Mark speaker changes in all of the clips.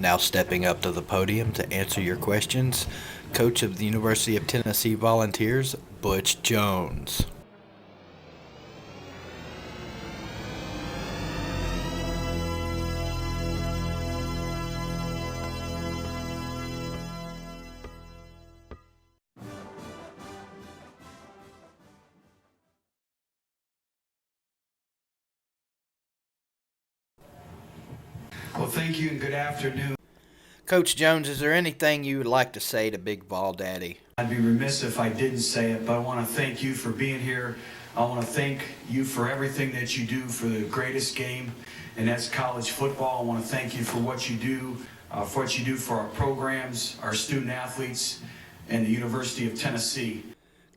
Speaker 1: Now stepping up to the podium to answer your questions, coach of the University of Tennessee Volunteers, Butch Jones.
Speaker 2: Well, thank you and good afternoon.
Speaker 1: Coach Jones, is there anything you would like to say to Big Vol Daddy?
Speaker 2: I'd be remiss if I didn't say it, but I want to thank you for being here. I want to thank you for everything that you do for the greatest game, and that's college football. I want to thank you for what you do, for our programs, our student athletes, and the University of Tennessee.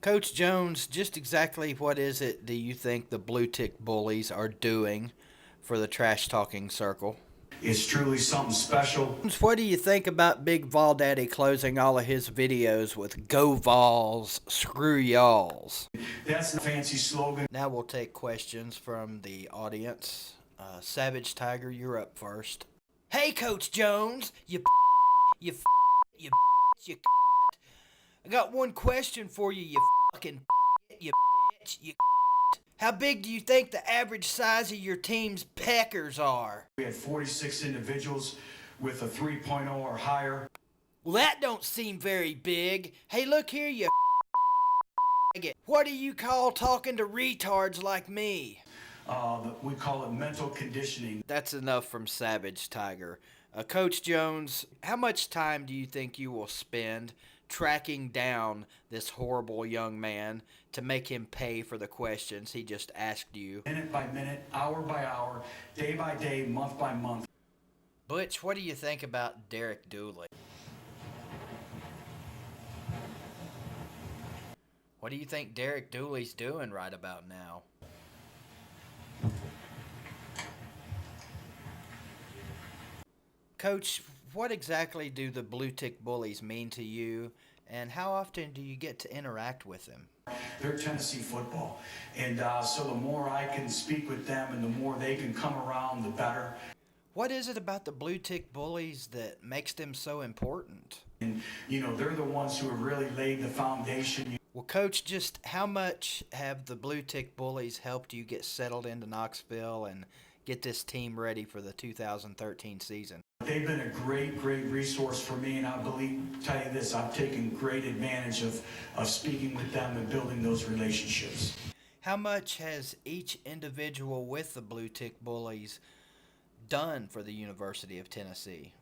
Speaker 1: Coach Jones, just exactly what is it do you think the Blue Tick Bullies are doing for the trash talking circle?
Speaker 2: It's truly something special.
Speaker 1: What do you think about Big Vol Daddy closing all of his videos with "Go Vols, screw y'alls"?
Speaker 2: That's a fancy slogan.
Speaker 1: Now we'll take questions from the audience. Savage Tiger, you're up first. Hey, Coach Jones, you I got one question for you, you fucking you bitch, you. How big do you think the average size of your team's peckers are?
Speaker 2: We had 46 individuals with a 3.0 or higher.
Speaker 1: Well, that don't seem very big. Hey, look here, you what do you call talking to retards like me?
Speaker 2: We call it mental conditioning.
Speaker 1: That's enough from Savage Tiger. Coach Jones, how much time do you think you will spend tracking down this horrible young man to make him pay for the questions he just asked you?
Speaker 2: Minute by minute, hour by hour, day by day, month by month.
Speaker 1: Butch, what do you think about Derek Dooley? What do you think Derek Dooley's doing right about now? Coach, what exactly do the Blue Tick Bullies mean to you, and how often do you get to interact with them?
Speaker 2: They're Tennessee football, and so the more I can speak with them and the more they can come around, the better.
Speaker 1: What is it about the Blue Tick Bullies that makes them so important?
Speaker 2: And, they're the ones who have really laid the foundation.
Speaker 1: Well, Coach, just how much have the Blue Tick Bullies helped you get settled into Knoxville and get this team ready for the 2013 season?
Speaker 2: They've been a great resource for me, and tell you this, I've taken great advantage of speaking with them and building those relationships.
Speaker 1: How much has each individual with the Blue Tick Bullies done for the University of Tennessee?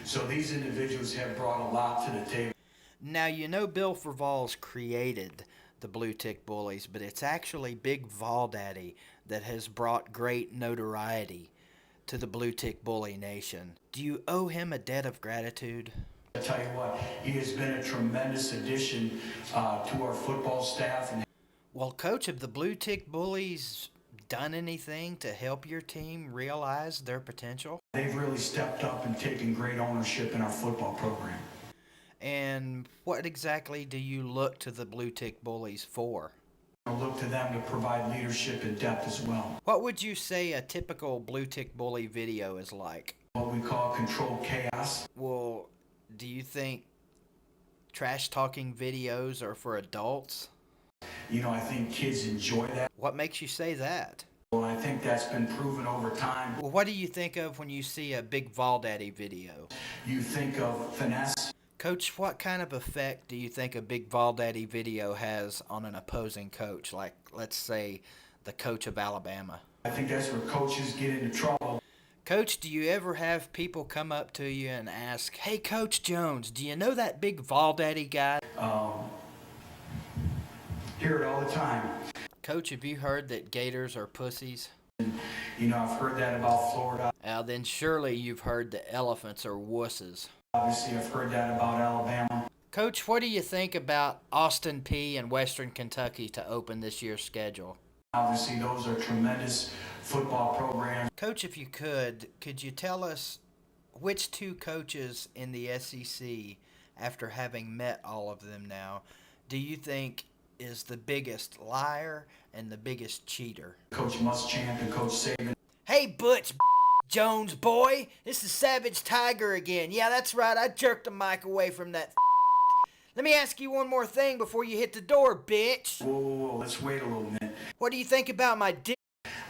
Speaker 2: So these individuals have brought a lot to the table.
Speaker 1: Now, Bill Vols created the Blue Tick Bullies, but it's actually Big Vol Daddy that has brought great notoriety to the Blue Tick Bully Nation. Do you owe him a debt of gratitude?
Speaker 2: I tell you what, he has been a tremendous addition to our football staff.
Speaker 1: Well, Coach, have the Blue Tick Bullies done anything to help your team realize their potential?
Speaker 2: They've really stepped up and taken great ownership in our football program.
Speaker 1: And what exactly do you look to the Blue Tick Bullies for?
Speaker 2: I look to them to provide leadership and depth as well.
Speaker 1: What would you say a typical Blue Tick Bully video is like?
Speaker 2: What we call controlled chaos.
Speaker 1: Well, do you think trash talking videos are for adults?
Speaker 2: I think kids enjoy that.
Speaker 1: What makes you say that?
Speaker 2: Well, I think that's been proven over time.
Speaker 1: Well, what do you think of when you see a Big Vol Daddy video?
Speaker 2: You think of finesse.
Speaker 1: Coach, what kind of effect do you think a Big Vol Daddy video has on an opposing coach, like, let's say, the coach of Alabama?
Speaker 2: I think that's where coaches get into trouble.
Speaker 1: Coach, do you ever have people come up to you and ask, "Hey, Coach Jones, do you know that Big Vol Daddy guy?"
Speaker 2: Hear it all the time.
Speaker 1: Coach, have you heard that gators are pussies?
Speaker 2: I've heard that about Florida.
Speaker 1: Then surely you've heard that elephants are wusses.
Speaker 2: Obviously, I've heard that about Alabama.
Speaker 1: Coach, what do you think about Austin Peay and Western Kentucky to open this year's schedule?
Speaker 2: Obviously, those are tremendous football programs.
Speaker 1: Coach, if you could you tell us which two coaches in the SEC, after having met all of them now, do you think is the biggest liar and the biggest cheater?
Speaker 2: Coach Muschamp and Coach Saban.
Speaker 1: Hey, Butch Jones, boy, this is Savage Tiger again. Yeah, that's right, I jerked the mic away from that. Let me ask you one more thing before you hit the door, bitch.
Speaker 2: Whoa, let's wait a little minute.
Speaker 1: What do you think about my dick?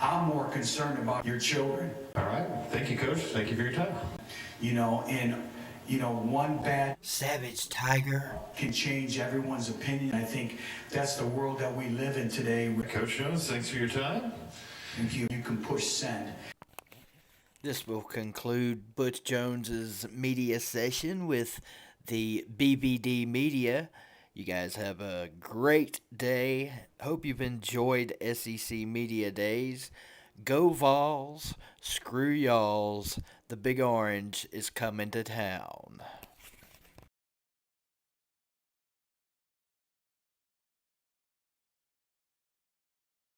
Speaker 2: I'm more concerned about your children.
Speaker 3: All right. Thank you, Coach. Thank you for your time.
Speaker 2: One bad
Speaker 1: Savage Tiger.
Speaker 2: can change everyone's opinion. I think that's the world that we live in today.
Speaker 3: Coach Jones, thanks for your time.
Speaker 2: You can push send.
Speaker 1: This will conclude Butch Jones's media session with the BBD Media. You guys have a great day. Hope you've enjoyed SEC Media Days. Go Vols, screw y'alls. The Big Orange is coming to town.